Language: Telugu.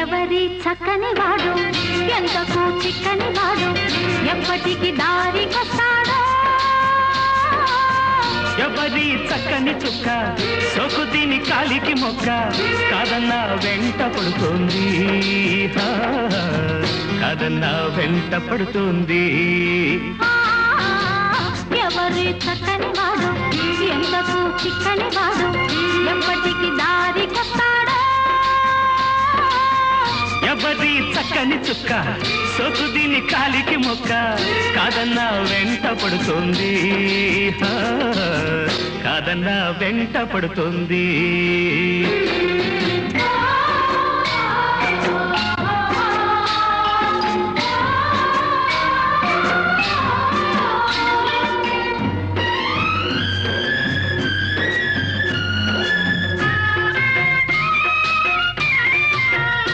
ఎవరి చక్కని వాడు ఎంతకు చిక్కని వాడు ఎప్పటికి దారికొస్తాడో ఎవరి చక్కని చుక్క సోకు దీని కాలికి మొక్క కాదన్నా వెంట పడుతోంది కాదన్నా వెంట పడుతోంది ఎవరి చక్కని వాడు ఎంతకు చిక్కని వాడు ఎప్పటికి దారికొస్తాడో ఎవరి చక్కని చుక్క సోకు దీని కాలికి మొక్క కాదన్నా వెంట పడుతోంది కాదన్నా వెంట పడుతోంది